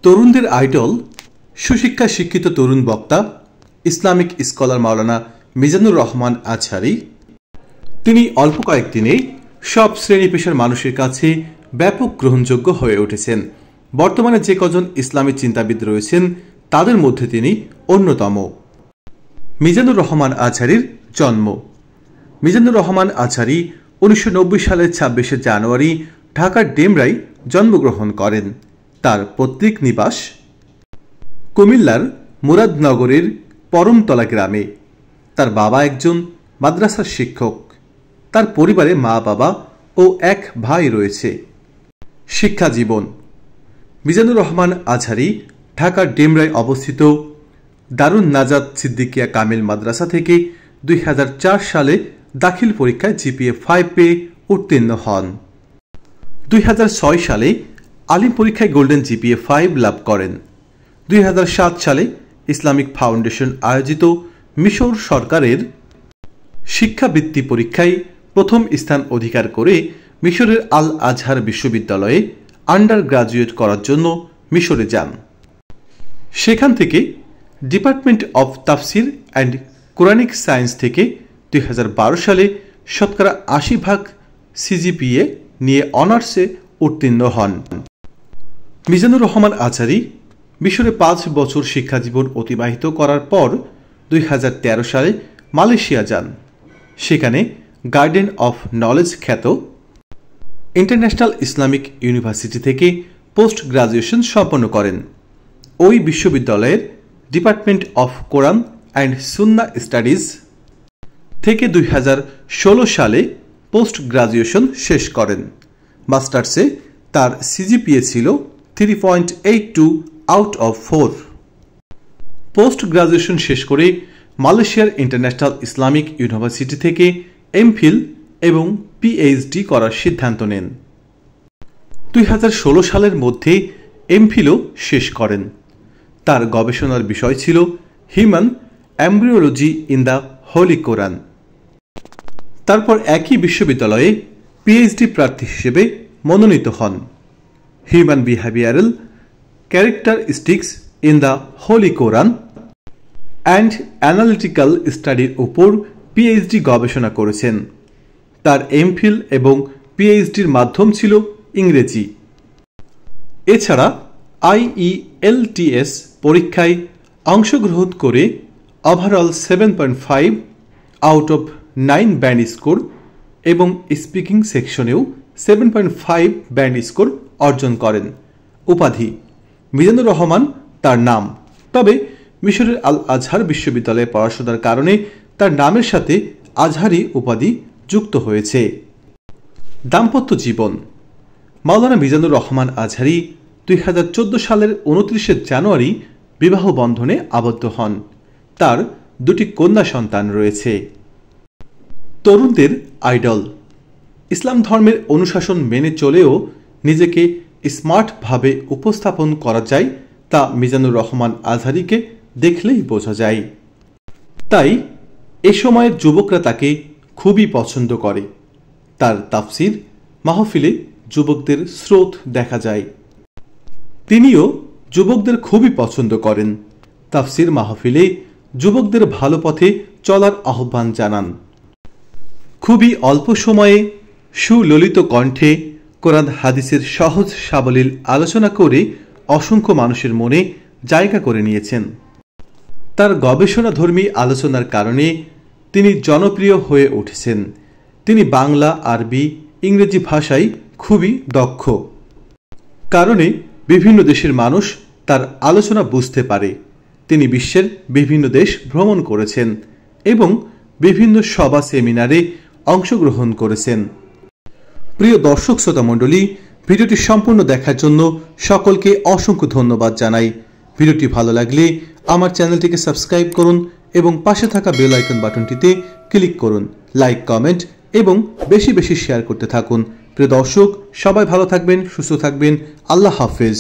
তরুণদের আইডল সুশিক্ষা শিক্ষিত তরুণ বক্তা ইসলামিক স্কলার মাওলানা মিজানুর রহমান আজহারী। তিনি অল্প কয়েকদিনে সব শ্রেণী পেশার মানুষের কাছে ব্যাপক গ্রহণযোগ্য হয়ে উঠেছেন। বর্তমানে যে কজন ইসলামী চিন্তাবিদ রয়েছেন তাদের মধ্যে তিনি অন্যতম। মিজানুর রহমান আজহারীর জন্ম। মিজানুর রহমান আজহারী 1990 সালের 26শে জানুয়ারি ঢাকার ডেমরায় জন্মগ্রহণ করেন। তার পৈতৃক নিবাস কুমিল্লার মুরাদনগরের পরমতলা গ্রামে। তার বাবা একজন মাদ্রাসার শিক্ষক। তার পরিবারে মা বাবা ও এক ভাই রয়েছে। শিক্ষা জীবন। মিজানুর রহমান আজহারী ঢাকার ডেমরায় অবস্থিত দারুন নাজাত সিদ্দিকিয়া কামিল মাদ্রাসা থেকে 2004 সালে দাখিল পরীক্ষায় জিপিএ 5 পেয়ে উত্তীর্ণ হন। 2006 সালে আলিম পরীক্ষায় গোল্ডেন জিপিএ 5 লাভ করেন। 2007 সালে ইসলামিক ফাউন্ডেশন আয়োজিত মিশর সরকারের শিক্ষাবৃত্তি পরীক্ষায় প্রথম স্থান অধিকার করে মিশরের আল আজহার বিশ্ববিদ্যালয়ে আন্ডার গ্রাজুয়েট করার জন্য মিশরে যান। সেখান থেকে ডিপার্টমেন্ট অফ তাফসির অ্যান্ড কোরআনিক সায়েন্স থেকে 2012 সালে শতকরা 80% সিজিপিএ নিয়ে অনার্সে উত্তীর্ণ হন। মিজানুর রহমান আজহারী মিশরে 5 বছর শিক্ষাজীবন অতিবাহিত করার পর 2013 সালে মালয়েশিয়া যান। সেখানে গার্ডেন অফ নলেজ খ্যাত ইন্টারন্যাশনাল ইসলামিক ইউনিভার্সিটি থেকে পোস্ট গ্রাজুয়েশন সম্পন্ন করেন। ওই বিশ্ববিদ্যালয়ের department of Quran and Sunnah studies থেকে 2016 সালে পোস্ট গ্রাজুয়েশন শেষ করেন। মাস্টার্সে তার সিজিপিএ ছিল 3.82 আউট অফ 4। পোস্ট গ্রাজুয়েশন শেষ করে মালয়েশিয়ার ইন্টারন্যাশনাল ইসলামিক ইউনিভার্সিটি থেকে এমফিল এবং পিএইচডি করার সিদ্ধান্ত নেন। 2016 সালের মধ্যে এমফিলও শেষ করেন। তার গবেষণার বিষয় ছিল human embryology in the holy Quran. তারপর একই বিশ্ববিদ্যালয়ে পিএইচডি প্রার্থী হিসেবে মনোনীত হন। Human behavioural characteristics in the holy Quran and analytical স্টাডির উপর পিএইচডি গবেষণা করেছেন। তার এমফিল এবং পিএইচডির মাধ্যম ছিল ইংরেজি। এছাড়া IELTS পরীক্ষায় অংশগ্রহণ করে overall 7.5 out of 9 band score এবং স্পিকিং সেকশনেও 7.5 ব্যান্ড স্কোর অর্জন করেন। উপাধি মিজানুর রহমান তার নাম, তবে মিশরের আল আজহার বিশ্ববিদ্যালয়ে পড়াশোনার কারণে তার নামের সাথে আজহারী উপাধি যুক্ত হয়েছে। দাম্পত্য জীবন। মাওলানা মিজানুর রহমান আজহারী 2014 সালের 29শে জানুয়ারি বিবাহ বন্ধনে আবদ্ধ হন। তার 2টি কন্যা সন্তান রয়েছে। তরুণদের আইডল। ইসলাম ধর্মের অনুশাসন মেনে চলেও নিজেকে স্মার্টভাবে উপস্থাপন করা যায় তা মিজানুর রহমান আজহারীকে দেখলেই বোঝা যায়। তাই এ সময়ের যুবকরা তাকে খুবই পছন্দ করে। তার তাফসির মাহফিলে যুবকদের স্রোত দেখা যায়। তিনিও যুবকদের খুবই পছন্দ করেন। তাফসির মাহফিলে যুবকদের ভালো পথে চলার আহ্বান জানান। খুবই অল্প সময়ে সুললিত কণ্ঠে কোরআন হাদিসের সহজ সাবলীল আলোচনা করে অসংখ্য মানুষের মনে জায়গা করে নিয়েছেন। তার গবেষণাধর্মী আলোচনার কারণে তিনি জনপ্রিয় হয়ে উঠেছেন। তিনি বাংলা, আরবি, ইংরেজি ভাষায় খুবই দক্ষ। কারণে বিভিন্ন দেশের মানুষ তার আলোচনা বুঝতে পারে। তিনি বিশ্বের বিভিন্ন দেশ ভ্রমণ করেছেন এবং বিভিন্ন সভা সেমিনারে অংশগ্রহণ করেছেন। প্রিয় দর্শক শ্রোতা মণ্ডলী, ভিডিওটি সম্পূর্ণ দেখার জন্য সকলকে অসংখ্য ধন্যবাদ জানাই। ভিডিওটি ভালো লাগলে আমার চ্যানেলটিকে সাবস্ক্রাইব করুন এবং পাশে থাকা বেল আইকন বাটনটিতে ক্লিক করুন। লাইক, কমেন্ট এবং বেশি বেশি শেয়ার করতে থাকুন। প্রিয় দর্শক, সবাই ভালো থাকবেন, সুস্থ থাকবেন। আল্লাহ হাফেজ।